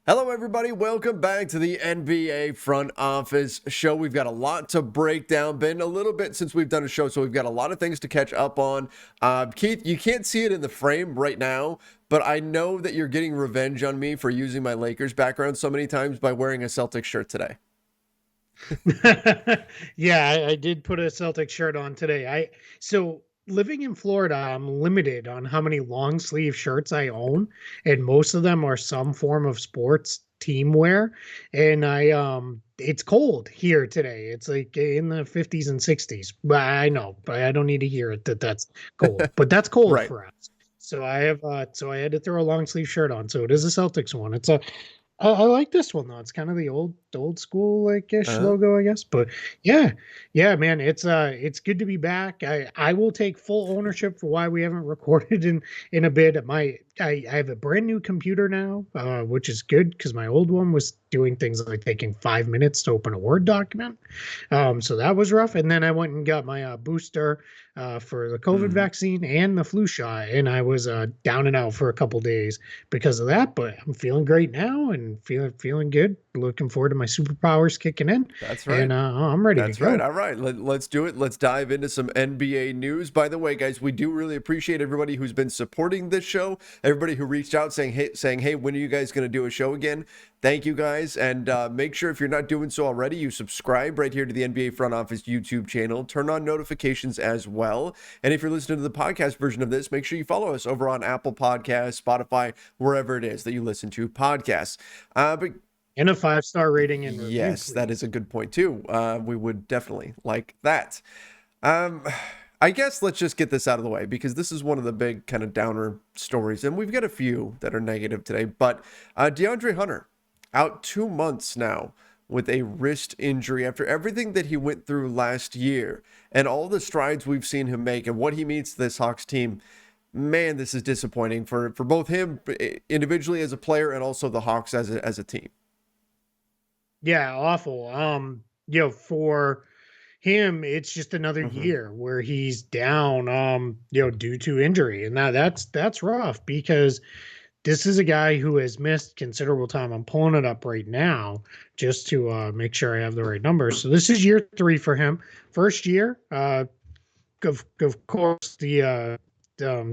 Hello, everybody. Welcome back to the NBA Front Office Show. We've got a lot to break down. Been a little bit since we've done a show, so we've got a lot of things to catch up on. Keith, you can't see it in the frame right now, but I know that you're getting revenge on me for using my Lakers background so many times by wearing a Celtics shirt today. Yeah, I did put a Celtic shirt on today. So living in Florida, I'm limited on how many long sleeve shirts I own, and most of them are some form of sports team wear. And it's cold here today. It's like in the 50s and 60s. But I know, but I don't need to hear it that's cold. But that's cold Right. for us. So I had to throw a long sleeve shirt on. So it is a Celtics one. I like this one though. It's kind of the old school like ish Uh, logo, I guess. But yeah, yeah, man, it's good to be back. I will take full ownership for why we haven't recorded in a bit. I have a brand new computer now, which is good because my old one was doing things like taking 5 minutes to open a Word document. So that was rough. And then I went and got my booster for the COVID mhm. vaccine and the flu shot, and I was down and out for a couple days because of that. But I'm feeling great now and feeling good. Looking forward to my superpowers kicking in, That's right. and I'm ready to That's right. go. All right. Let's do it. Let's dive into some NBA news. By the way, guys, we do really appreciate everybody who's been supporting this show, everybody who reached out saying, hey, when are you guys going to do a show again? Thank you, guys. And make sure if you're not doing so already, you subscribe right here to the NBA Front Office YouTube channel. Turn on notifications as well. And if you're listening to the podcast version of this, make sure you follow us over on Apple Podcasts, Spotify, wherever it is that you listen to podcasts. But And a 5-star rating and review, yes, that is please. a good point too. We would definitely like that. Um, I guess let's just get this out of the way because this is one of the big kind of downer stories, and we've got a few that are negative today. But DeAndre Hunter out 2 months now with a wrist injury after everything that he went through last year and all the strides we've seen him make and what he means to this Hawks team. Man, this is disappointing for both him individually as a player and also the Hawks as a team. Yeah, awful. For him, it's just another Hmm. year where he's down, due to injury, and that's rough because this is a guy who has missed considerable time. I'm pulling it up right now just to make sure I have the right numbers. So this is year three for him. First year, of course, the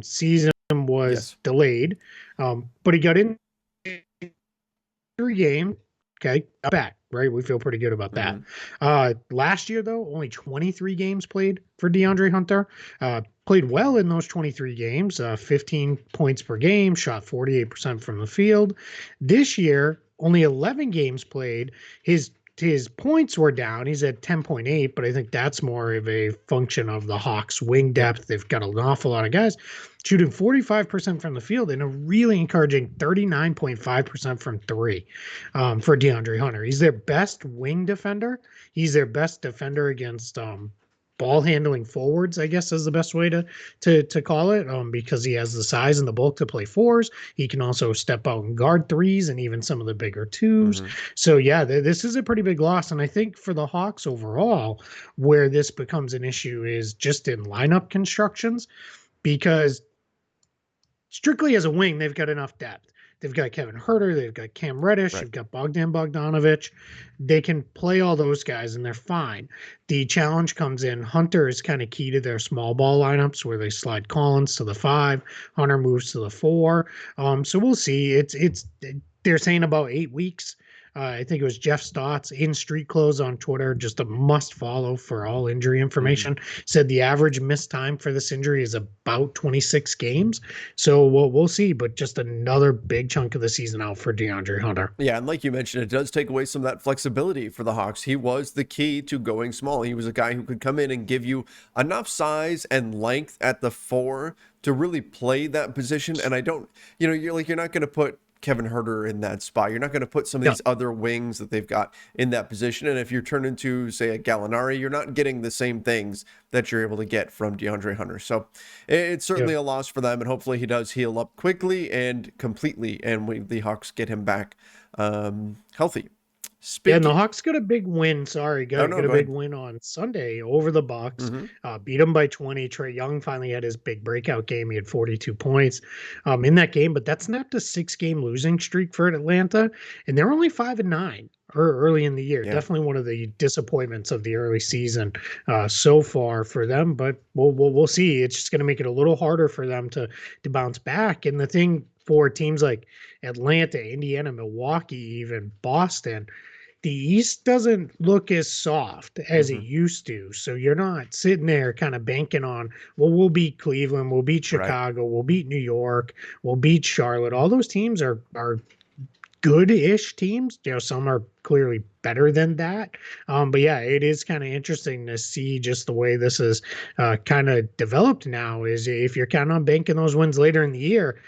season was Yes. delayed, but he got in 3 games. Okay, not bad, right? We feel pretty good about that. Hmm. Last year, though, only 23 games played for DeAndre Hunter. Played well in those 23 games, 15 points per game, shot 48% from the field. This year, only 11 games played. His points were down. He's at 10.8, but I think that's more of a function of the Hawks' wing Yep. depth. They've got an awful lot of guys shooting 45% from the field and a really encouraging 39.5% from three for DeAndre Hunter. He's their best wing defender. He's their best defender against ball handling forwards, I guess is the best way to call it, because he has the size and the bulk to play fours. He can also step out and guard threes and even some of the bigger twos. Hmm. So yeah, this is a pretty big loss. And I think for the Hawks overall, where this becomes an issue is just in lineup constructions because strictly as a wing, they've got enough depth. They've got Kevin Herter, they've got Cam Reddish, Right. you've got Bogdan Bogdanovic. They can play all those guys and they're fine. The challenge comes in Hunter is kind of key to their small ball lineups where they slide Collins to the five, Hunter moves to the four. So we'll see. It's they're saying about 8 weeks. I think it was Jeff Stotts in Street Clothes on Twitter, just a must follow for all injury Hmm. information. Said the average missed time for this injury is about 26 games. So we'll see, but just another big chunk of the season out for DeAndre Hunter. Yeah, and like you mentioned, it does take away some of that flexibility for the Hawks. He was the key to going small. He was a guy who could come in and give you enough size and length at the four to really play that position. And I don't, you're not going to put Kevin Herter in that spot. You're not going to put some of No, these other wings that they've got in that position. And if you turn into, say, a Gallinari, you're not getting the same things that you're able to get from DeAndre Hunter. So it's yeah, certainly a loss for them. And hopefully he does heal up quickly and completely. And the Hawks get him back healthy. Yeah, and the Speaking, Hawks got a big win. Sorry, oh got no, got a go big ahead. win on Sunday over the Bucks. Hmm. Beat them by 20. Trey Young finally had his big breakout game. He had 42 points in that game, but that snapped a 6-game losing streak for Atlanta, and they're only 5-9 early in the year. Yeah. Definitely one of the disappointments of the early season so far for them. But we'll see. It's just going to make it a little harder for them to bounce back. And the thing for teams like Atlanta, Indiana, Milwaukee, even Boston, the East doesn't look as soft as it Hmm. used to. So you're not sitting there kind of banking on, well, we'll beat Cleveland, we'll beat Right. Chicago, we'll beat New York, we'll beat Charlotte. All those teams are good-ish teams. Some are clearly better than that. But yeah, it is kind of interesting to see just the way this is kind of developed now. Is if you're counting on banking those wins later in the year,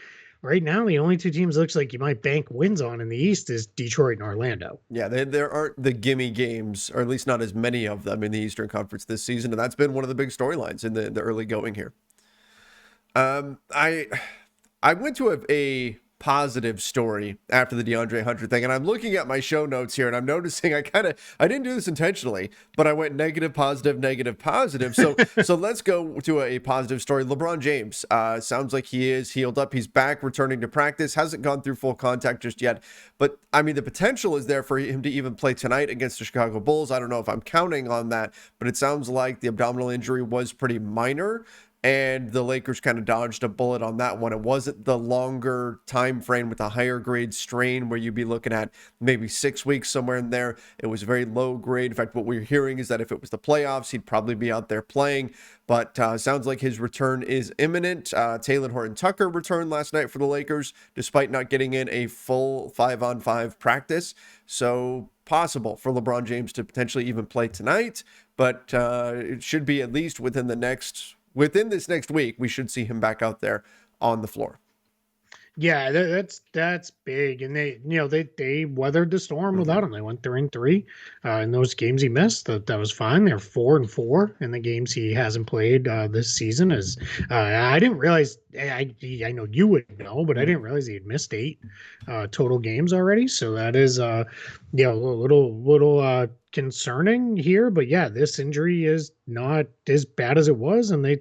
right now the only two teams looks like you might bank wins on in the East is Detroit and Orlando. Yeah, there aren't the gimme games, or at least not as many of them in the Eastern Conference this season, and that's been one of the big storylines in the early going here. I went to a positive story after the DeAndre Hunter thing, and I'm looking at my show notes here, and I'm noticing I didn't do this intentionally, but I went negative, positive, negative, positive. So let's go to a positive story. LeBron James sounds like he is healed up. He's back, returning to practice. Hasn't gone through full contact just yet, but I mean the potential is there for him to even play tonight against the Chicago Bulls. I don't know if I'm counting on that, but it sounds like the abdominal injury was pretty minor, and the Lakers kind of dodged a bullet on that one. It wasn't the longer time frame with a higher grade strain where you'd be looking at maybe 6 weeks somewhere in there. It was very low grade. In fact, what we're hearing is that if it was the playoffs, he'd probably be out there playing. But sounds like his return is imminent. Taylor Horton Tucker returned last night for the Lakers, despite not getting in a full 5-on-5 practice. So possible for LeBron James to potentially even play tonight, but it should be at least within this next week, we should see him back out there on the floor. Yeah, that's big, and they weathered the storm Mm-hmm. without him. They went 3-3 in those games he missed. That was fine. They're 4-4 in the games he hasn't played this season. As I didn't realize, I know you would know, but I Mm-hmm. didn't realize he had missed 8 total games already. So that is a little concerning here. But yeah, this injury is not as bad as it was, and they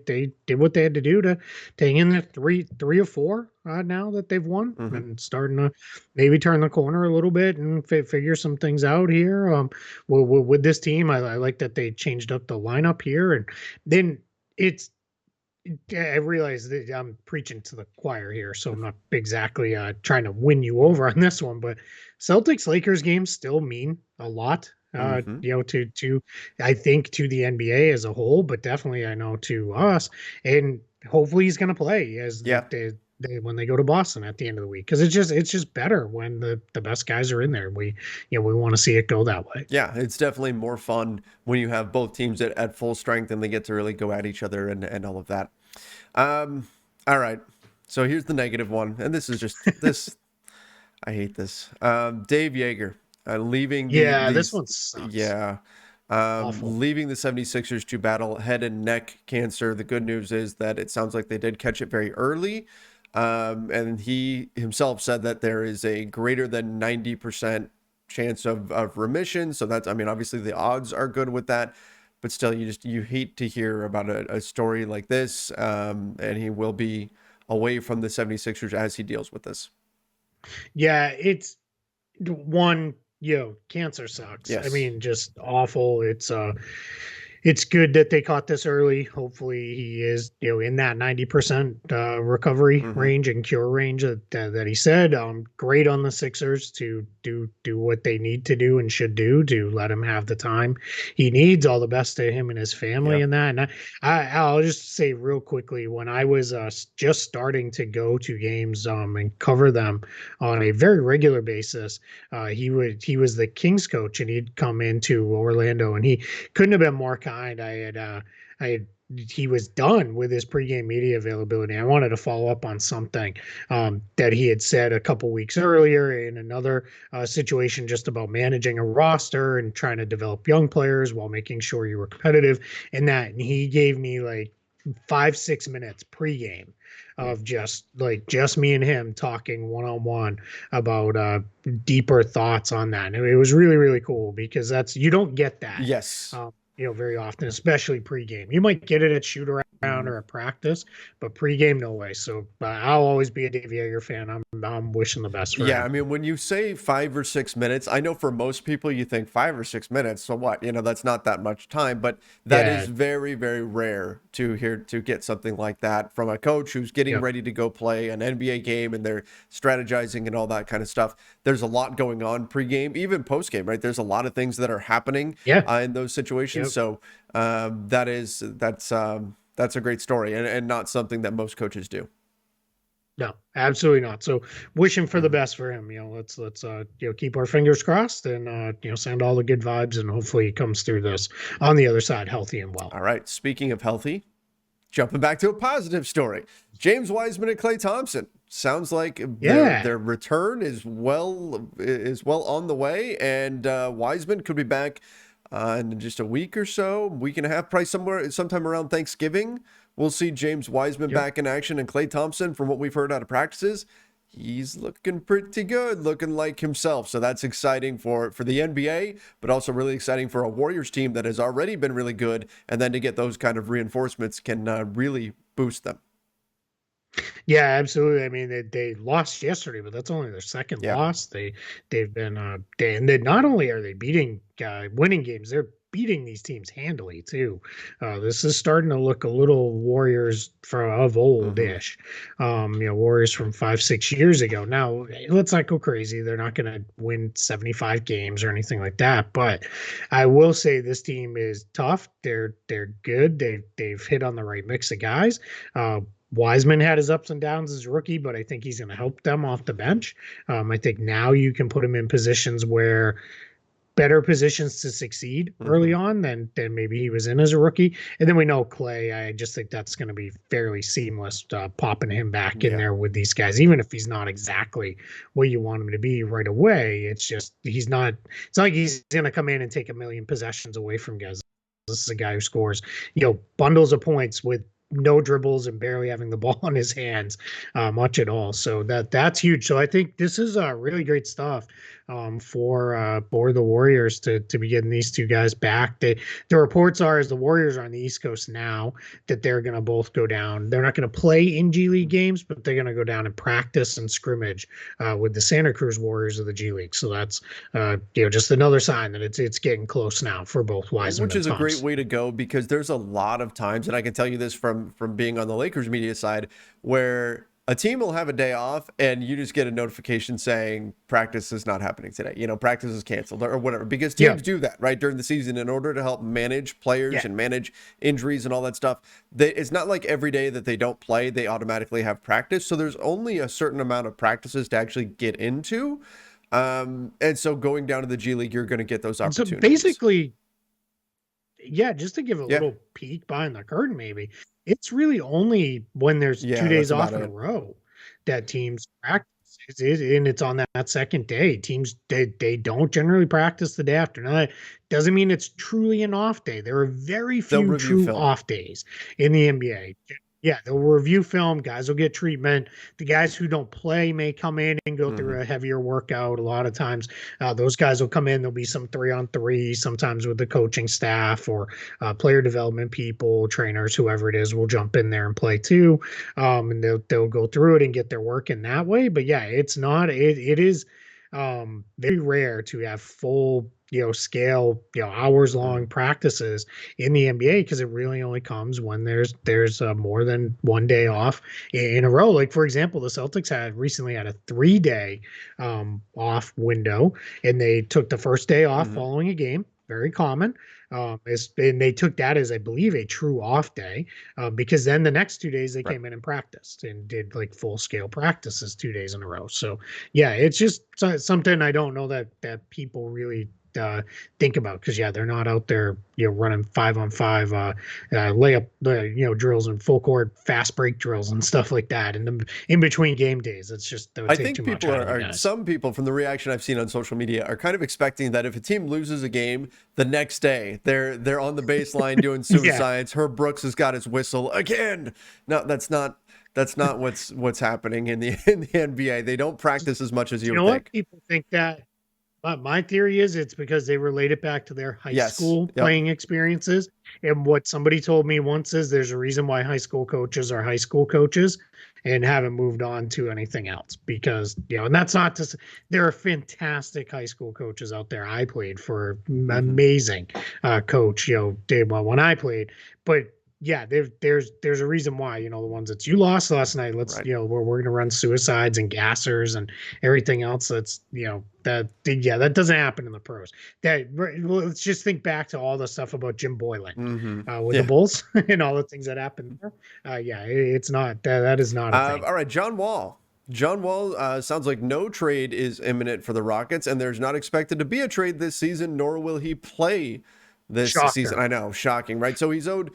did what they had to do to hang in there three or four now that they've won, Mm-hmm. and starting to maybe turn the corner a little bit and figure some things out here. With this team, I like that they changed up the lineup here, and then it's I realize that I'm preaching to the choir here, so I'm not exactly trying to win you over on this one, but Celtics Lakers games still mean a lot. Mm-hmm. To I think to the NBA as a whole, but definitely I know to us, and hopefully he's going to play as Yeah. when they go to Boston at the end of the week, because it's just better when the best guys are in there. We want to see it go that way. Yeah, it's definitely more fun when you have both teams at full strength and they get to really go at each other and all of that. Um, all right. So here's the negative one. And this is just this. I hate this. Dave Yeager leaving Yeah, this these. one sucks. Yeah. Awful. Leaving the 76ers to battle head and neck cancer. The good news is that it sounds like they did catch it very early. And he himself said that there is a greater than 90% chance of remission. So that's, I mean, obviously the odds are good with that, but still you hate to hear about a story like this. And he will be away from the 76ers as he deals with this. Yeah, it's one, cancer sucks. I Yes. mean, just awful. It's good that they caught this early. Hopefully, he is in that 90% recovery Mm-hmm. range and cure range that he said. Great on the Sixers to do what they need to do and should do to let him have the time he needs. All the best to him and his family Yeah. and that. And I'll just say real quickly, when I was just starting to go to games and cover them on a very regular basis, he was the Kings coach, and he'd come into Orlando, and he couldn't have been more kind. I had he was done with his pregame media availability. I wanted to follow up on something that he had said a couple weeks earlier in another situation, just about managing a roster and trying to develop young players while making sure you were competitive and that. And he gave me like 5-6 minutes pregame of just me and him talking one-on-one about deeper thoughts on that. And it was really, really cool because you don't get that, Yes. very often, especially pregame. You might get it at shoot around Mhm. or at practice, but pregame, no way. So I'll always be a Dave Yeager fan. I'm wishing the best for Yeah, I him. mean, when you say 5 or 6 minutes, I know for most people you think 5 or 6 minutes, so what? That's not that much time, but that is Yeah. very, very rare to hear to get something like that from a coach who's getting Yep. ready to go play an NBA game and they're strategizing and all that kind of stuff. There's a lot going on pregame, even postgame, right? There's a lot of things that are happening Yeah. in those situations. Yep. So that's a great story and not something that most coaches do. No, absolutely not. So wishing for the Mhm. best for him. Let's keep our fingers crossed and send all the good vibes and hopefully he comes through this on the other side healthy and well. All right. Speaking of healthy, jumping back to a positive story, James Wiseman and Klay Thompson. Sounds like Yeah. their return is well on the way, and Wiseman could be back in just a week or so, week and a half, probably sometime around Thanksgiving. We'll see James Wiseman Yep. back in action, and Klay Thompson, from what we've heard out of practices, he's looking pretty good, looking like himself. So that's exciting for the NBA, but also really exciting for a Warriors team that has already been really good, and then to get those kind of reinforcements can really boost them. Yeah, absolutely. I mean, they lost yesterday, but that's only their second Yeah. loss. They've been they not only are they beating winning games, they're beating these teams handily too. This is starting to look a little Warriors of Hmm. old-ish. Warriors from 5, 6 years ago. Now, let's not go crazy. They're not going to win 75 games or anything like that. But I will say this team is tough. They're good. They've hit on the right mix of guys. Wiseman had his ups and downs as a rookie, but I think he's going to help them off the bench. I think now you can put him in positions where better positions to succeed early Hmm. on than maybe he was in as a rookie. And then we know Klay. I just think that's going to be fairly seamless, popping him back in Yeah. there with these guys, even if he's not exactly what you want him to be right away. It's just he's not. It's not like he's going to come in and take a million possessions away from guys. This is a guy who scores, bundles of points with no dribbles and barely having the ball in his hands much at all. So that's huge. So I think this is really great stuff for the Warriors to be getting these two guys back. The reports are, as the Warriors are on the East Coast now, that they're going to both go down. They're not going to play in G League games, but they're going to go down and practice and scrimmage with the Santa Cruz Warriors of the G League. So that's just another sign that it's getting close now for both Wiseman Which and is a great Thompson. way to go, because there's a lot of times, and I can tell you this from being on the Lakers media side, where a team will have a day off and you just get a notification saying practice is not happening today. Practice is canceled or whatever, because Yeah, teams do that right during the season in order to help manage players yeah. and manage injuries and all that stuff. It's not like every day that they don't play, they automatically have practice. So there's only a certain amount of practices to actually get into. And so going down to the G League, you're going to get those And so opportunities. basically, yeah, just to give a Yeah. little peek behind the curtain, maybe it's really only when there's two Yeah, days that's about off in a it. row that teams practice. And it's on that second day. Teams they don't generally practice the day after. Now, that doesn't mean it's truly an off day. There are very They'll few review true film. off days in the NBA. Yeah, they'll review film. Guys will get treatment. The guys who don't play may come in and go Hmm. through a heavier workout. A lot of times, those guys will come in. There'll be some 3-on-3, sometimes with the coaching staff or player development people, trainers, whoever it is, will jump in there and play too. And they'll go through it and get their work in that way. But yeah, it's not. It is very rare to have full scale hours long Hmm. practices in the NBA because it really only comes when there's more than one day off in a row. Like for example, the Celtics had recently had a 3-day off window, and they took the first day off Hmm. following a game. Very common. And they took that as, I believe, a true off day because then the next 2 days they Right. came in and practiced and did like full scale practices 2 days in a row. So yeah, it's just something I don't know that people really think about because yeah, they're not out there running 5-on-5 layup drills and full court fast break drills and stuff like that in between game days. It's just that would I take think too much people out are, of the are guys. some people from the reaction I've seen on social media are kind of expecting that if a team loses a game the next day, they're on the baseline doing Yeah, suicides. Herb Brooks has got his whistle again. No, that's That's not what's happening in the in the NBA. They don't practice as much as you You would know what? think. People think that. But my theory is it's because they relate it back to their high Yes. school Yep. playing experiences. And what somebody told me once is there's a reason why high school coaches are high school coaches and haven't moved on to anything else. Because, and that's not to say there are fantastic high school coaches out there. I played for Hmm. amazing coach, did well when I played. But yeah, there's a reason why, the ones that you lost last night, let's, Right. we're gonna run suicides and gassers and everything else that's that doesn't happen in the pros. Let's just think back to all the stuff about Jim Boylan Hmm. with the Yeah. Bulls and all the things that happened there. It's not that is not a thing. All right, John Wall. John Wall sounds like no trade is imminent for the Rockets, and there's not expected to be a trade this season, nor will he play this season. Shocker. I know, shocking, right? So he's owed.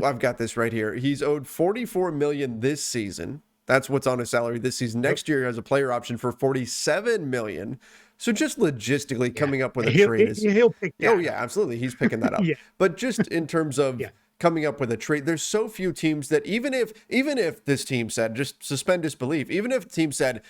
I've got this right here. He's owed 44 million this season. That's what's on his salary this season. Yep. Next year he has a player option for 47 million. So just logistically Yeah, coming up with a he'll trade is, he'll pick oh that yeah, up. absolutely, he's picking that up. Yeah, But just in terms of yeah, coming up with a trade. There's so few teams that even if this team said, just suspend disbelief, even if the team said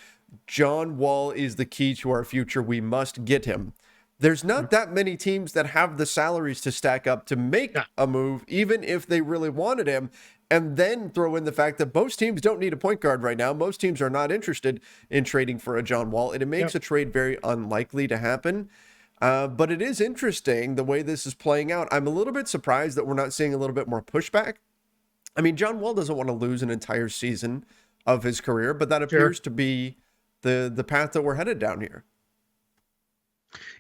John Wall is the key to our future, we must get him. There's not that many teams that have the salaries to stack up to make yeah, a move, even if they really wanted him. And then throw in the fact that most teams don't need a point guard right now. Most teams are not interested in trading for a John Wall. And it makes yep, a trade very unlikely to happen. But it is interesting the way this is playing out. I'm a little bit surprised that we're not seeing a little bit more pushback. I mean, John Wall doesn't want to lose an entire season of his career, but that sure. appears to be the path that we're headed down here.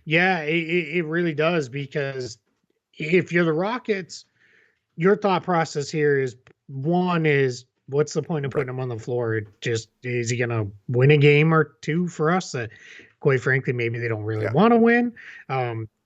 Yeah, it really does because if you're the Rockets, your thought process here is one is what's the point of Right. putting him on the floor? Just is he going to win a game or two for us that, quite frankly, maybe they don't really Yeah. want to win.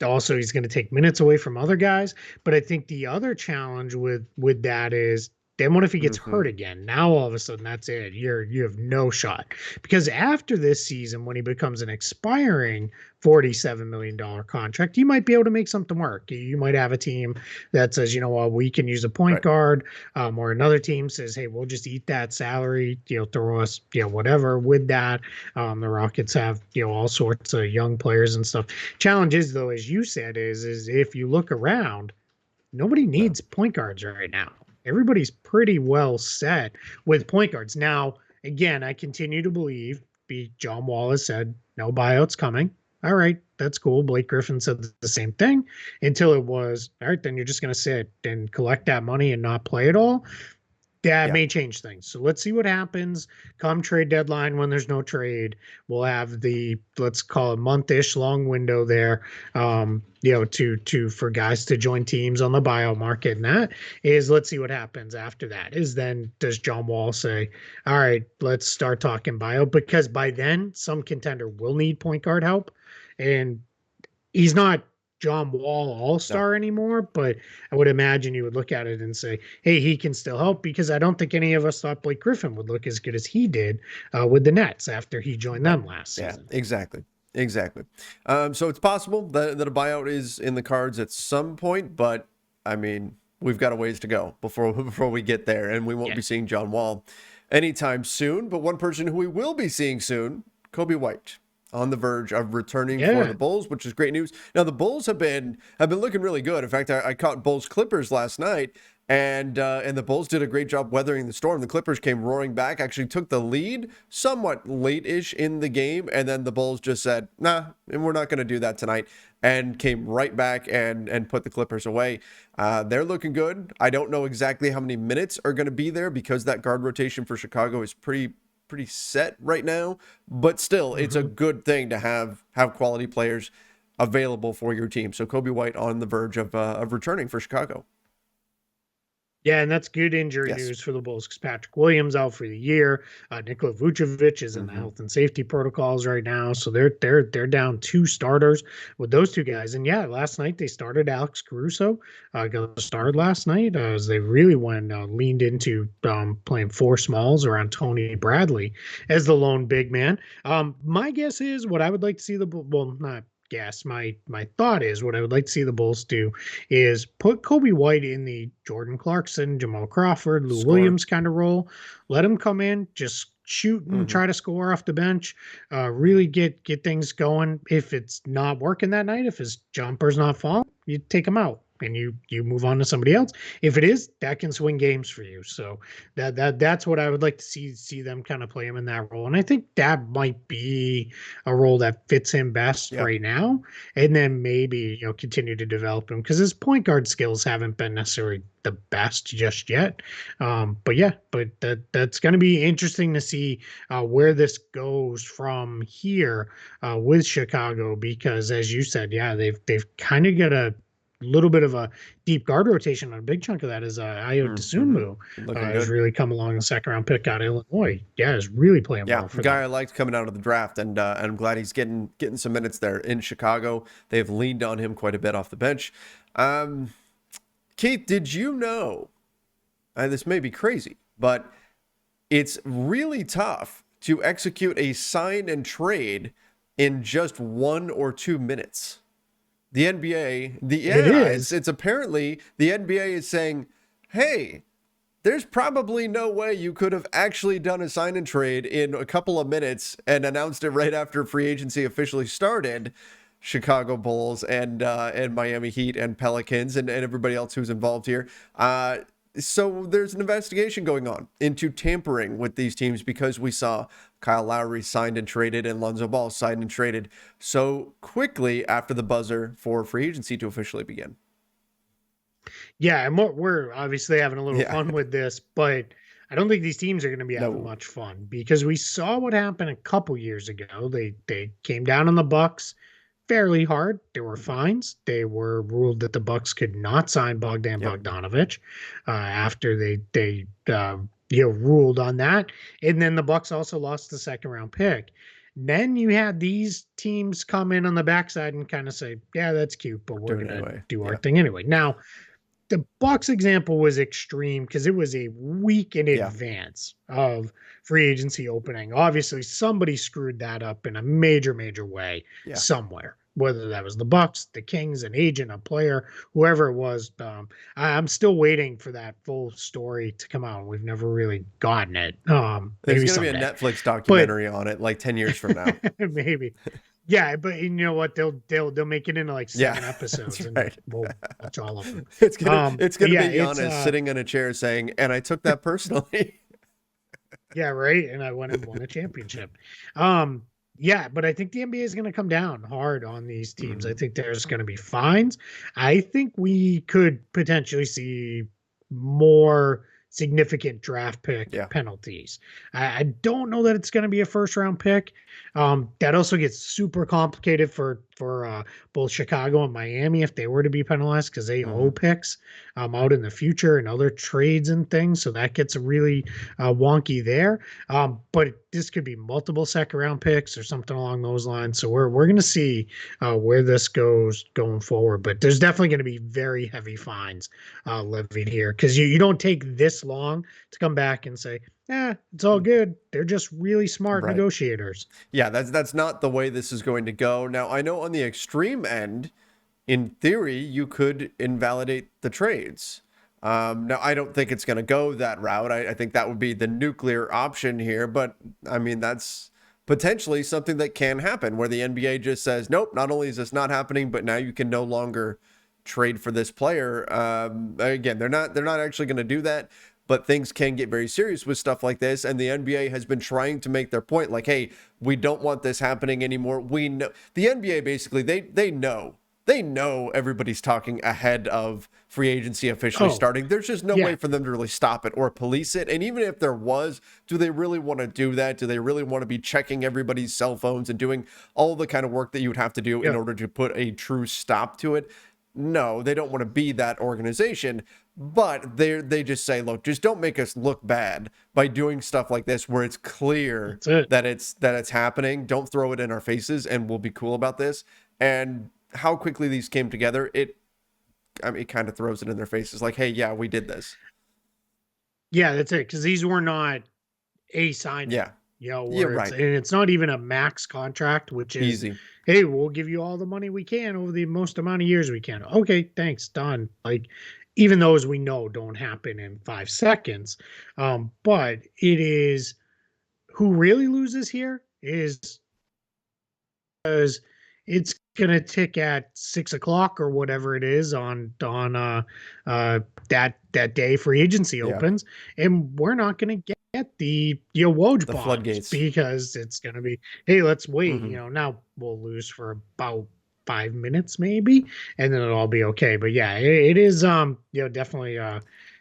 Also, he's going to take minutes away from other guys. But I think the other challenge with that is then what if he gets Hmm. hurt again? Now all of a sudden that's it. You have no shot because after this season, when he becomes an expiring $47 million contract, you might be able to make something work. You might have a team that says, we can use a point Right. guard, or another team says, hey, we'll just eat that salary, throw us, whatever with that. The Rockets have, all sorts of young players and stuff. Challenge is though, as you said, is if you look around, nobody No. needs point guards right now. Everybody's pretty well set with point guards. Now, again, I continue to believe, John Wall has said, no buyouts coming. All right, that's cool. Blake Griffin said the same thing until it was, all right, then you're just going to sit and collect that money and not play at all. That Yeah. may change things. So let's see what happens come trade deadline when there's no trade. We'll have the let's call it month-ish long window there, to for guys to join teams on the buyout market. And that is let's see what happens after that. Is then does John Wall say, all right, let's start talking buyout? Because by then some contender will need point guard help. And he's not John Wall All No. Star anymore, but I would imagine you would look at it and say, hey, he can still help because I don't think any of us thought Blake Griffin would look as good as he did with the Nets after he joined Right. them last Yeah. season. Exactly. Exactly. So it's possible that a buyout is in the cards at some point, but I mean, we've got a ways to go before we get there, and we won't Yeah. be seeing John Wall anytime soon. But one person who we will be seeing soon, Kobe White, on the verge of returning for the Yeah. Bulls, which is great news. Now the Bulls have been looking really good. In fact, I caught Bulls Clippers last night, and the Bulls did a great job weathering the storm. The Clippers came roaring back, actually took the lead somewhat late-ish in the game, and then the Bulls just said, "Nah, and we're not going to do that tonight," and came right back and put the Clippers away. They're looking good. I don't know exactly how many minutes are going to be there because that guard rotation for Chicago is pretty set right now, but still it's a Mhm. good thing to have quality players available for your team. So Kobe White on the verge of returning for Chicago. Yeah, and that's good injury Yes. news for the Bulls because Patrick Williams out for the year. Nikola Vucevic is in the Hmm. health and safety protocols right now, so they're down two starters with those two guys. And yeah, last night they started Alex Caruso. Got started Hmm. last night as they really went leaned into playing four smalls around Tony Bradley as the lone big man. My guess is what I would like to see not guess, my thought is what I would like to see the Bulls do is put Kobe White in the Jordan Clarkson, Jamal Crawford, Lou Score. Williams kind of role. Let him come in, just shoot and Hmm. try to score off the bench. Really get things going. If it's not working that night, if his jumper's not falling, you take him out and you move on to somebody else. If it is, that can swing games for you. So that's what I would like to see them kind of play him in that role. And I think that might be a role that fits him best Yeah. right now. And then maybe, continue to develop him because his point guard skills haven't been necessarily the best just yet. But yeah, that's going to be interesting to see where this goes from here with Chicago because, as you said, yeah, they've kind of got a little bit of a deep guard rotation. And a big chunk of that is Ayo Hmm. Dosunmu Looking has good. really come along the second round pick out of Illinois. Yeah, is really playing Yeah, well for guy them. I liked coming out of the draft, and I'm glad he's getting some minutes there in Chicago. They've leaned on him quite a bit off the bench. Um, Keith, did you know? And this may be crazy, but it's really tough to execute a sign and trade in just 1 or 2 minutes. The NBA, It is. it's apparently the NBA is saying, hey, there's probably no way you could have actually done a sign and trade in a couple of minutes and announced it right after free agency officially started. Chicago Bulls and Miami Heat and Pelicans and everybody else who's involved here. So there's an investigation going on into tampering with these teams because we saw Kyle Lowry signed and traded and Lonzo Ball signed and traded so quickly after the buzzer for free agency to officially begin. Yeah, and we're obviously having a little Yeah. fun with this, but I don't think these teams are going to be having No. much fun because we saw what happened a couple years ago. They came down on the Bucks fairly hard. There were fines. They were ruled that the Bucks could not sign Bogdan Yep. Bogdanovic after they ruled on that, and then the Bucks also lost the second round pick. Then you had these teams come in on the backside and kind of say, "Yeah, that's cute, but we're Doing going it to anyway. do our Yeah. thing anyway." Now, the Bucks example was extreme because it was a week in Yeah. advance of free agency opening. Obviously, somebody screwed that up in a major, major way Yeah. somewhere. Whether that was the Bucks, the Kings, an agent, a player, whoever it was, I'm still waiting for that full story to come out. We've never really gotten it. There's Maybe going to be a someday, Netflix but documentary on it like 10 years from now. maybe. Yeah, but you know what? They'll make it into like Yeah. 7 episodes, That's and right. we'll watch all of them. It's But gonna yeah, be it's Giannis sitting in a chair saying, and I took that personally. yeah, right. And I went and won a championship. Yeah, but I think the NBA is going to come down hard on these teams. I Mhm. think there's going to be fines. I think we could potentially see more significant draft pick Yeah. penalties. I don't know that it's going to be a first round pick. That also gets super complicated for both Chicago and Miami if they were to be penalized because they owe Mhm. picks out in the future and other trades and things. So that gets really wonky there. But this could be multiple second round picks or something along those lines. So we're going to see where this goes going forward. But there's definitely going to be very heavy fines levied here because you don't take this long to come back and say, it's all good. They're just really smart Right. negotiators. Yeah, that's not the way this is going to go. Now, I know on the extreme end, in theory, you could invalidate the trades. Now, I don't think it's going to go that route. I think that would be the nuclear option here. But I mean, that's potentially something that can happen where the NBA just says, nope, not only is this not happening, but now you can no longer trade for this player. Again, they're not actually going to do that. But things can get very serious with stuff like this. And the NBA has been trying to make their point like, hey, we don't want this happening anymore. We know the NBA basically, they know everybody's talking ahead of free agency officially Oh, starting. There's just no way yeah. for them to really stop it or police it. And even if there was, do they really want to do that? Do they really want to be checking everybody's cell phones and doing all the kind of work that you would have to do in Yeah. order to put a true stop to it? No, they don't want to be that organization, but they just say, look, just don't make us look bad by doing stuff like this where it's clear That's it. that it's happening. Don't throw it in our faces, and we'll be cool about this. And how quickly these came together, it kind of throws it in their faces, like, hey, yeah, we did this. Yeah, that's it. Because these were not a signing. Yeah, Yeah, where right. it's not even a max contract, which is, Easy. hey, we'll give you all the money we can over the most amount of years we can. Okay, thanks, done. Like, even those we know don't happen in 5 seconds. But it is who really loses here is because it's gonna tick at 6 o'clock or whatever it is uh that day free agency Yeah. opens, and we're not gonna get the Woj The bombs floodgates. because it's gonna be, hey, let's wait. Hmm. Now we'll lose for about 5 minutes maybe, and then it'll all be okay. But yeah, it is definitely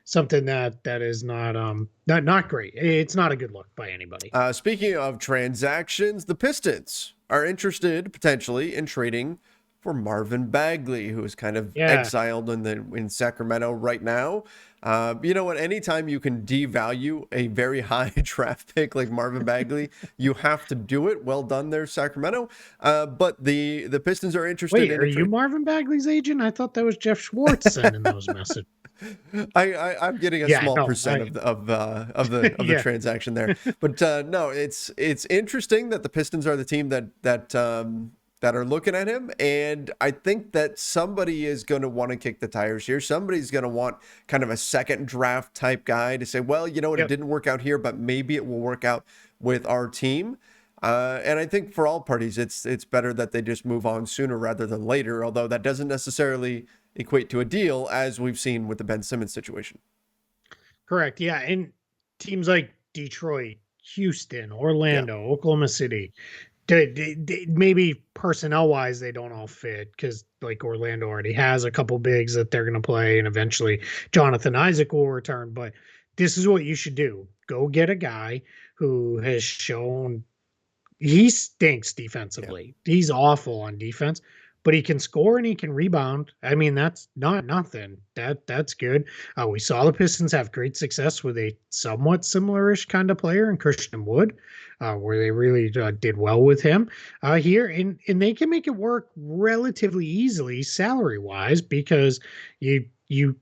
something that is not great. It's not a good look by anybody. Speaking of transactions, the Pistons are interested potentially in trading for Marvin Bagley, who is kind of Yeah. exiled in Sacramento right now. You know what? Anytime you can devalue a very high draft pick like Marvin Bagley, you have to do it. Well done there, Sacramento. But the Pistons are interested Wait, in are a you trade. Marvin Bagley's agent? I thought that was Jeff Schwartz sending those messages. I'm getting a Yeah, small no, percent of the yeah, transaction there, but no, it's interesting that the Pistons are the team that are looking at him, and I think that somebody is going to want to kick the tires here. Somebody's going to want kind of a second draft type guy to say, well, you know what, it yep, didn't work out here, but maybe it will work out with our team. And I think for all parties, it's better that they just move on sooner rather than later. Although that doesn't necessarily equate to a deal, as we've seen with the Ben Simmons situation. correct. Yeah, and teams like Detroit, Houston, Yeah. Orlando, Oklahoma City, maybe personnel wise they don't all fit because like Orlando already has a couple bigs that they're going to play, and eventually Jonathan Isaac will return. But this is what you should do: go get a guy who has shown he stinks Yeah. defensively. He's awful on defense, but he can score and he can rebound. I mean, that's not nothing. That's good. We saw the Pistons have great success with a somewhat similar-ish kind of player in Christian Wood, where they really did well with him here, and they can make it work relatively easily salary wise because you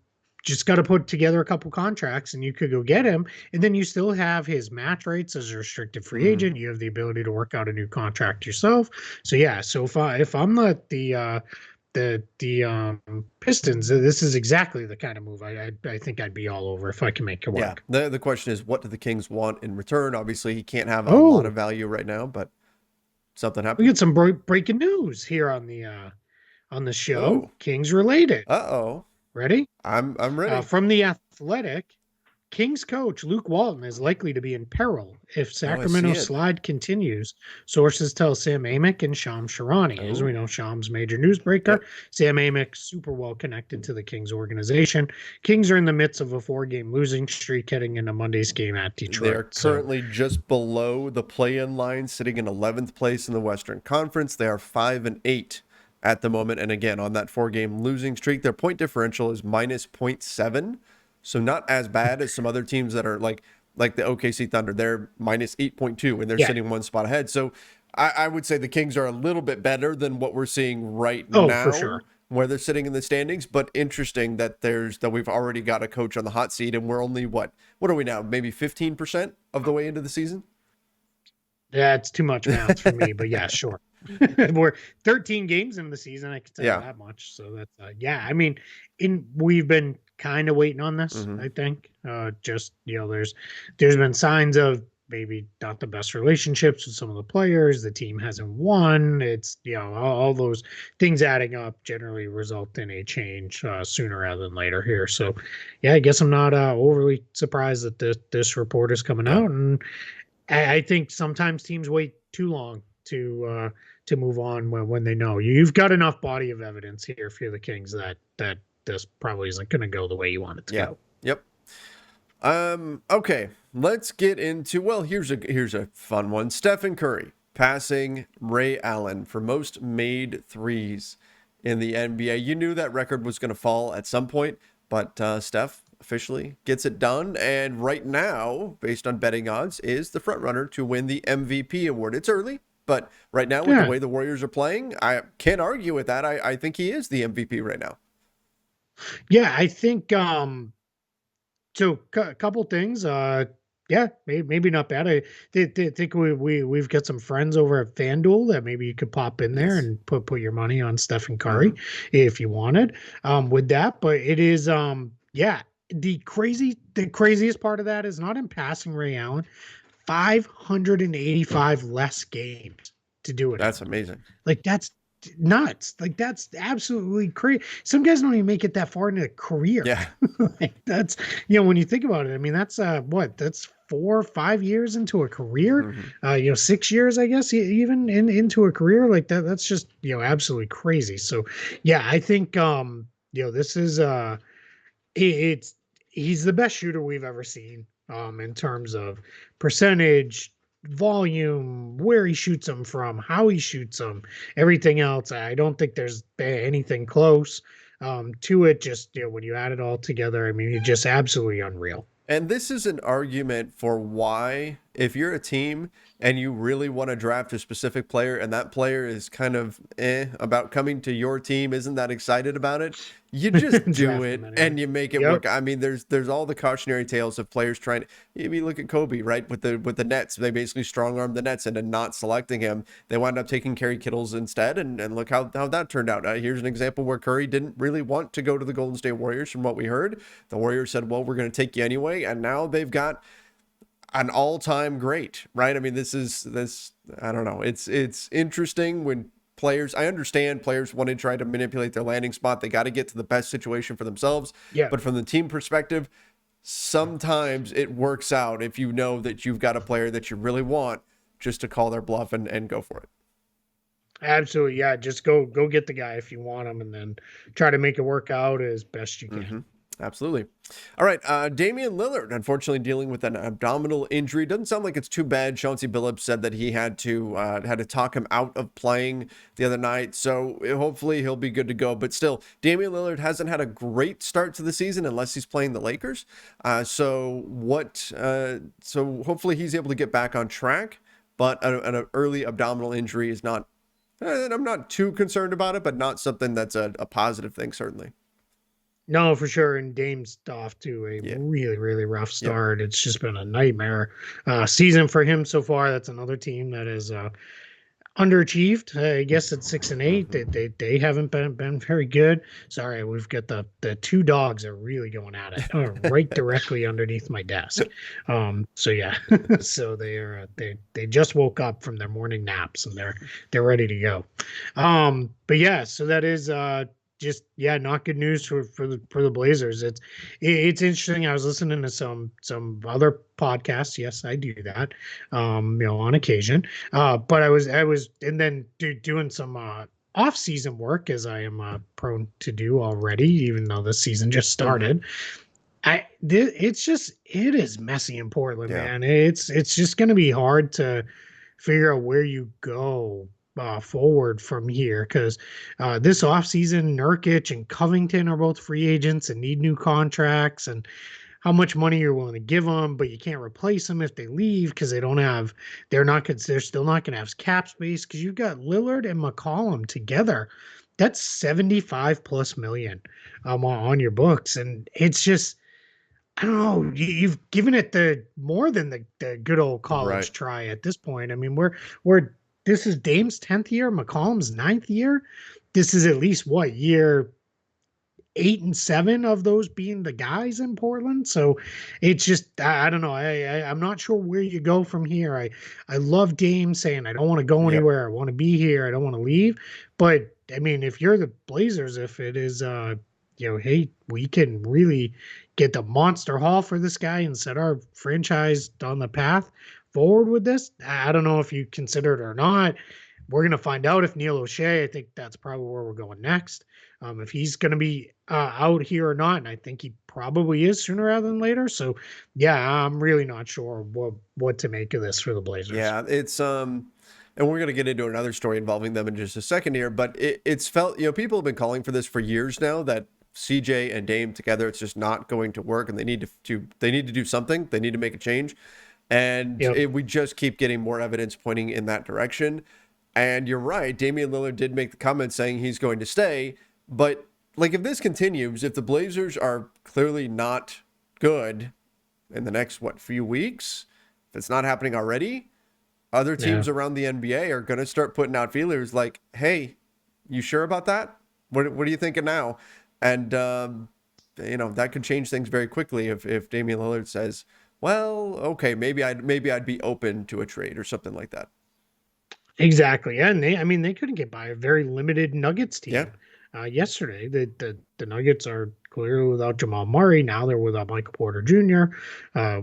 just got to put together a couple contracts and you could go get him, and then you still have his match rates as a restricted free Hmm. agent. You have the ability to work out a new contract yourself. So yeah, so if I'm not the Pistons, this is exactly the kind of move I think I'd be all over if I can make it Yeah. work. The question is, what do the Kings want in return? Obviously, he can't have a lot Oh, of value right now, but something we happened. get some breaking news here on the show. Oh, Kings related. uh-oh. Ready? I'm ready. From the Athletic, Kings coach Luke Walton is likely to be in peril if Oh, I see Sacramento's it. slide continues. Sources tell Sam Amick and Shams Sharani. As we Oh, know, Shams, major newsbreaker. yep. Sam Amick, super well connected to the Kings organization. Kings are in the midst of a 4-game losing streak heading into Monday's game at They Detroit. are So, currently just below the play-in line, sitting in 11th place in the Western Conference. They are 5-8 at the moment, and again on that four-game losing streak, their point differential is minus zero point 0.7, so not as bad as some other teams that are like the OKC Thunder. They're minus 8.2, and they're yeah. sitting one spot ahead. So I would say the Kings are a little bit better than what we're seeing right Oh, for now, sure. where they're sitting in the standings. But interesting that we've already got a coach on the hot seat, and we're only what are we now? Maybe 15% of the way into the season. That's too much math for me, but yeah, sure. We're 13 games in the season, I can tell you Yeah. that much. So that's yeah. I mean, we've been kind of waiting on this. Hmm. I think just there's been signs of maybe not the best relationships with some of the players. The team hasn't won. It's all those things adding up generally result in a change sooner rather than later here. So yeah, I guess I'm not overly surprised that this report is coming Yeah. out, and I think sometimes teams wait too long to move on when they know you've got enough body of evidence here for the Kings that this probably isn't going to go the way you want it to Yeah. go. Yep. Okay. Let's get into, well, here's a fun one. Stephen Curry passing Ray Allen for most made threes in the NBA. You knew that record was going to fall at some point, but Steph officially gets it done, and right now, based on betting odds, is the front runner to win the MVP award. It's early, but right now, with the Yeah, way the Warriors are playing, I can't argue with that. I think he is the MVP right now. yeah. I think so. A couple things. Yeah, maybe not bad. I think we've got some friends over at FanDuel that maybe you could pop in there Yes. and put your money on Stephen Hmm. Curry if you wanted with that. But it is yeah, the craziest part of that is not in passing Ray Allen, 585 less games to do it in. That's amazing. Like that's nuts. Like that's absolutely crazy. Some guys don't even make it that far into a career. Yeah. Like that's when you think about it. I mean, that's what that's 4 or 5 years into a career. Hmm. 6 years, I guess, even into a career like that. That's just absolutely crazy. So yeah, I think this is it's he's the best shooter we've ever seen in terms of percentage, volume, where he shoots them from, how he shoots them, everything else. I don't think there's anything close to it. Just when you add it all together, I mean, he's just absolutely unreal. And this is an argument for why, if you're a team and you really want to draft a specific player and that player is kind of about coming to your team, isn't that excited about it, you just do Draft him it anyway. and you make it Yep. work. I mean, there's all the cautionary tales of players trying to. You look at Kobe, right? With the Nets, they basically strong armed the Nets into not selecting him. They wound up taking Kerry Kittles instead, and look how that turned out. Here's an example where Curry didn't really want to go to the Golden State Warriors, from what we heard. The Warriors said, "Well, we're going to take you anyway," and now they've got an all-time great, right? I mean, this. I don't know. It's interesting when players. I understand players want to try to manipulate their landing spot. They got to get to the best situation for themselves. Yeah. But from the team perspective, sometimes it works out if you know that you've got a player that you really want, just to call their bluff and go for it. Absolutely. Yeah. Just go get the guy if you want him, and then try to make it work out as best you can. Mm-hmm. Absolutely. All right. Damian Lillard, unfortunately, dealing with an abdominal injury. Doesn't sound like it's too bad. Chauncey Billups said that he had to talk him out of playing the other night. So hopefully he'll be good to go. But still, Damian Lillard hasn't had a great start to the season unless he's playing the Lakers. So hopefully he's able to get back on track. But an early abdominal injury is not. I'm not too concerned about it, but not something that's a positive thing, certainly. No, for sure. And Dame's off to a Yeah. really, really rough Yep. start. It's just been a nightmare season for him so far. That's another team that is underachieved. I guess at 6-8, Mhm. they haven't been very good. Sorry, we've got the two dogs are really going at it right directly underneath my desk. So yeah, so they just woke up from their morning naps and they're ready to go. But yeah, so that is just not good news for the Blazers. It's interesting. I was listening to some other podcasts. Yes, I do that. On occasion. But I was and then doing some off-season work, as I am prone to do already, even though the season just Mhm. started. It is messy in Portland, Yeah. man. It's just going to be hard to figure out where you go forward from here because this offseason, Nurkic and Covington are both free agents and need new contracts, and how much money you're willing to give them, but you can't replace them if they leave because they're still not going to have cap space because you've got Lillard and McCollum together. That's 75 plus million on your books. And it's just, I don't know. You've given it the more than the good old Right. college try at this point. I mean, we're this is Dame's 10th year, McCollum's ninth year. This is at least what year 8 and 7 of those being the guys in Portland. So it's just I don't know. I'm not sure where you go from here. I love Dame saying I don't want to go Yep. anywhere. I want to be here. I don't want to leave. But I mean, if you're the Blazers, if it is hey, we can really get the monster haul for this guy and set our franchise on the path forward with this. I don't know if you consider it or not. We're gonna find out if Neil O'Shea. I think that's probably where we're going next. If he's going to be out here or not, and I think he probably is sooner rather than later. So, yeah, I'm really not sure what to make of this for the Blazers. Yeah. And we're gonna get into another story involving them in just a second here, but it's felt, people have been calling for this for years now, that CJ and Dame together, it's just not going to work, and they need to do something. They need to make a change, and Yep. we just keep getting more evidence pointing in that direction. And you're right, Damian Lillard did make the comment saying he's going to stay, but like if this continues, if the Blazers are clearly not good, in the next, few weeks, if it's not happening already, other Yeah. teams around the NBA are going to start putting out feelers like, hey, you sure about that? What are you thinking now? And, that could change things very quickly if Damian Lillard says, well, okay, maybe I'd be open to a trade or something like that. Exactly. Yeah, and they couldn't get by a very limited Nuggets Yeah, team yesterday. The Nuggets are clearly without Jamal Murray. Now they're without Michael Porter Jr.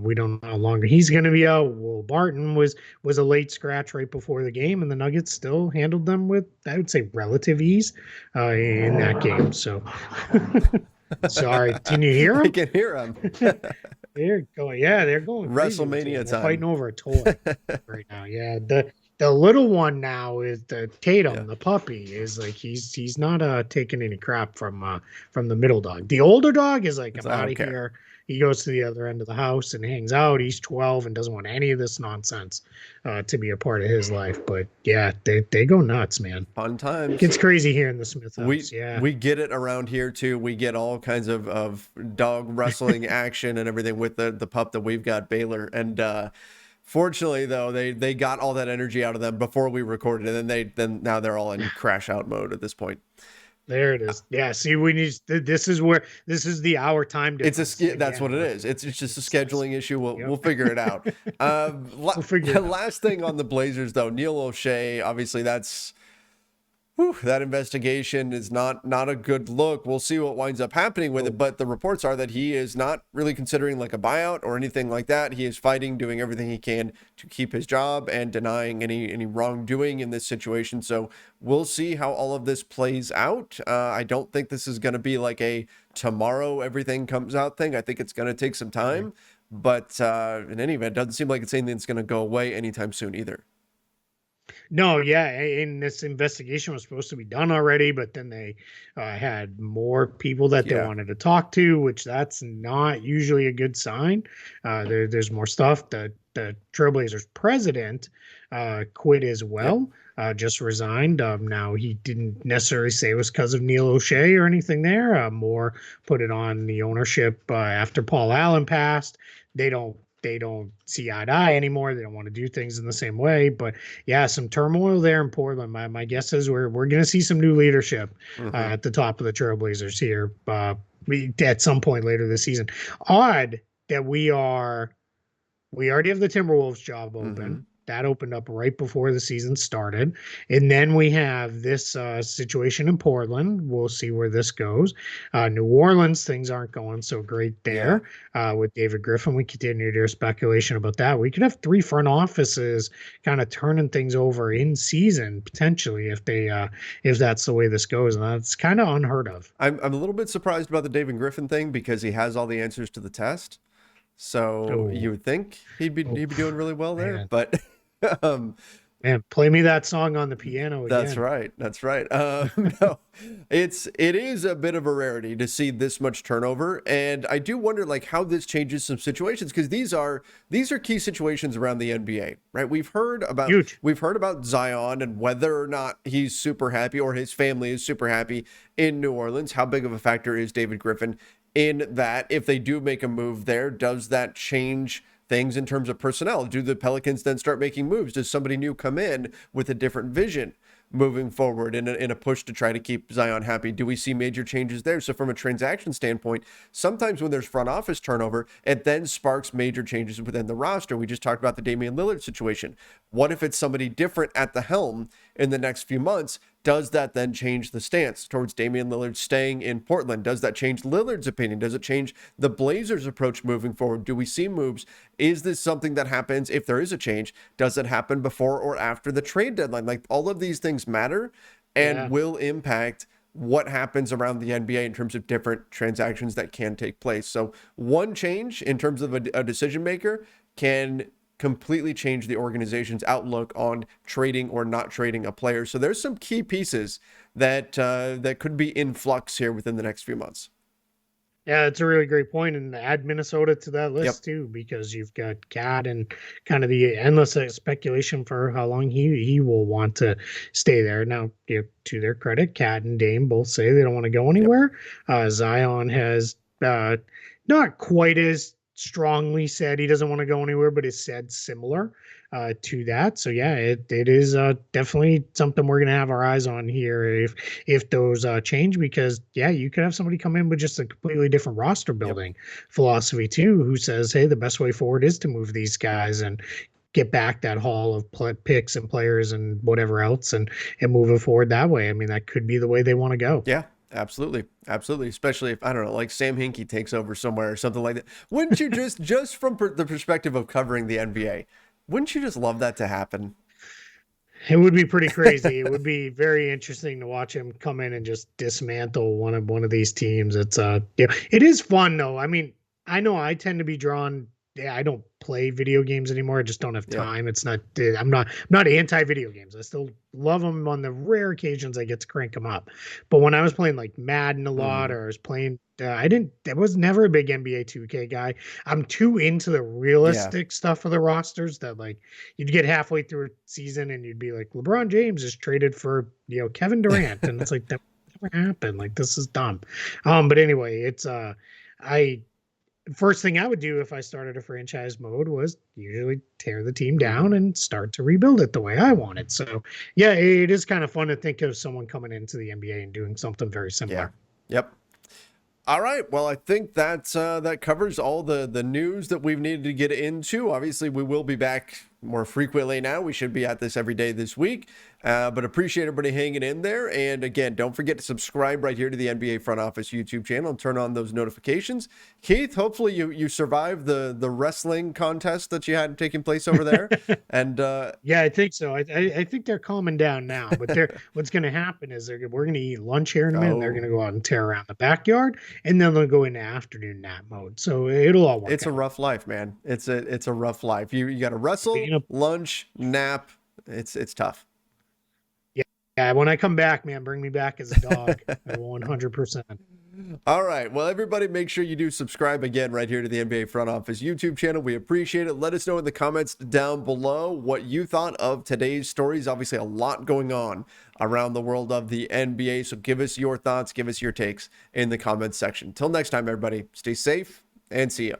We don't know how long he's going to be out. Will Barton was a late scratch right before the game, and the Nuggets still handled them with, I would say, relative ease in that game. So, sorry, can you hear I them? can hear him. They're going crazy with you. WrestleMania They're fighting time. over a toy right now. Yeah, the little one now is the Yeah, Tatum, the puppy, is like he's not taking any crap from the middle dog. The older dog is like, I'm I out don't of care. here. He goes to the other end of the house and hangs out. He's 12 and doesn't want any of this nonsense to be a part of his life. But yeah, they go nuts, man. Fun times. Gets crazy here in the Smith We house. Yeah. we get it around here too. We get all kinds of dog wrestling action and everything with the pup that we've got, Baylor. And fortunately though, they got all that energy out of them before we recorded, and then now they're all in crash out mode at this point. There it is. Yeah. See, we need this is the hour time difference. That's what Again, it is. It's just a it's scheduling issue. yep. We'll figure it out. We'll figure it out. Last thing on the Blazers though, Neil O'Shea. Obviously, that investigation is not a good look. We'll see what winds up happening with it, but the reports are that he is not really considering like a buyout or anything like that. He is fighting, doing everything he can to keep his job and denying any wrongdoing in this situation. So we'll see how all of this plays out. I don't think this is going to be like a tomorrow everything comes out thing. I think it's going to take some time, but in any event, it doesn't seem like it's anything that's going to go away anytime soon either. No, yeah, and this investigation was supposed to be done already, but then they had more people that they Yeah. wanted to talk to, which that's not usually a good sign. There's more stuff. The Trailblazers president quit as well, just resigned. Now he didn't necessarily say it was because of Neil O'Shea or anything there. More put it on the ownership after Paul Allen passed. They don't see eye to eye anymore. They don't want to do things in the same way. But yeah, some turmoil there in Portland. My guess is we're going to see some new leadership at the top of the Trailblazers here at some point later this season. Odd that we already have the Timberwolves job open. That opened up right before the season started. And then we have this situation in Portland. We'll see where this goes. New Orleans, things aren't going so great there with David Griffin. We continue to hear speculation about that. We could have 3 front offices kind of turning things over in season, potentially, if that's the way this goes. And that's kind of unheard of. I'm a little bit surprised about the David Griffin thing because he has all the answers to the test. So you would think he'd be doing really well there, man. but Man, play me that song on the piano again. That's right. That's right. No, it is a bit of a rarity to see this much turnover, and I do wonder like how this changes some situations because these are key situations around the NBA, right? We've heard about Zion and whether or not he's super happy or his family is super happy in New Orleans. How big of a factor is David Griffin in that? If they do make a move there, does that change things in terms of personnel? Do the Pelicans then start making moves? Does somebody new come in with a different vision moving forward in a push to try to keep Zion happy? Do we see major changes there? So from a transaction standpoint, sometimes when there's front office turnover, it then sparks major changes within the roster. We just talked about the Damian Lillard situation. What if it's somebody different at the helm in the next few months? Does that then change the stance towards Damian Lillard staying in Portland? Does that change Lillard's opinion? Does it change the Blazers' approach moving forward? Do we see moves? Is this something that happens if there is a change? Does it happen before or after the trade deadline? Like all of these things matter and will impact what happens around the NBA in terms of different transactions that can take place. So one change in terms of a decision maker can completely change the organization's outlook on trading or not trading a player. So there's some key pieces that could be in flux here within the next few months. Yeah, it's a really great point, and add Minnesota to that list too, because you've got Cat and kind of the endless speculation for how long he will want to stay there. Now, to their credit, Cat and Dame both say they don't want to go anywhere. Zion has not quite as strongly said he doesn't want to go anywhere, but has said similar to that. So yeah, it is definitely something we're gonna have our eyes on here if those change, because yeah, you could have somebody come in with just a completely different roster Yep. building philosophy too, who says, hey, the best way forward is to move these guys and get back that haul of picks and players and whatever else, and move it forward that way. I mean, that could be the way they want to go. Yeah, absolutely. Absolutely. Especially if, I don't know, like Sam Hinkie takes over somewhere or something like that. Wouldn't you just from the perspective of covering the NBA, wouldn't you just love that to happen? It would be pretty crazy. It would be very interesting to watch him come in and just dismantle one of these teams. It's yeah, it is fun though. I mean, I know I tend to be drawn. Yeah, I don't play video games anymore. I just don't have Yeah. time. It's not. I'm not anti video games. I still love them on the rare occasions I get to crank them up. But when I was playing like Madden a lot, Hmm. or I was playing, I didn't. I was never a big NBA 2K guy. I'm too into the Yeah. realistic stuff of the rosters that like you'd get halfway through a season and you'd be like, LeBron James is traded for Kevin Durant, and it's like that never happened. Like this is dumb. But anyway, it's I first thing I would do if I started a franchise mode was usually tear the team Hmm. down and start to rebuild it the way I want it. So yeah, it is kind of fun to think of someone coming into the NBA and doing something very Yeah. similar. Yep. All right. Well, I think that covers all the news that we've needed to get into. Obviously, we will be back more frequently now. We should be at this every day this week. But appreciate everybody hanging in there. And again, don't forget to subscribe right here to the NBA Front Office YouTube channel and turn on those notifications. Keith, hopefully you survived the wrestling contest that you had taking place over there. And Yeah, I think so. I think they're calming down now, but they're what's going to happen is we're going to eat lunch here in a minute. And they're going oh, to go out and tear around the backyard, and then they'll go into afternoon nap mode. So it'll all work it's a out. rough life, man. It's a rough life. You got to wrestle, Being a lunch, nap. It's tough. Yeah, yeah. When I come back, man, bring me back as a dog. I will 100%. All right. Well, everybody, make sure you do subscribe again right here to the NBA Front Office YouTube channel. We appreciate it. Let us know in the comments down below what you thought of today's stories. Obviously, a lot going on around the world of the NBA. So give us your thoughts, give us your takes in the comments section. Till next time, everybody, stay safe and see you.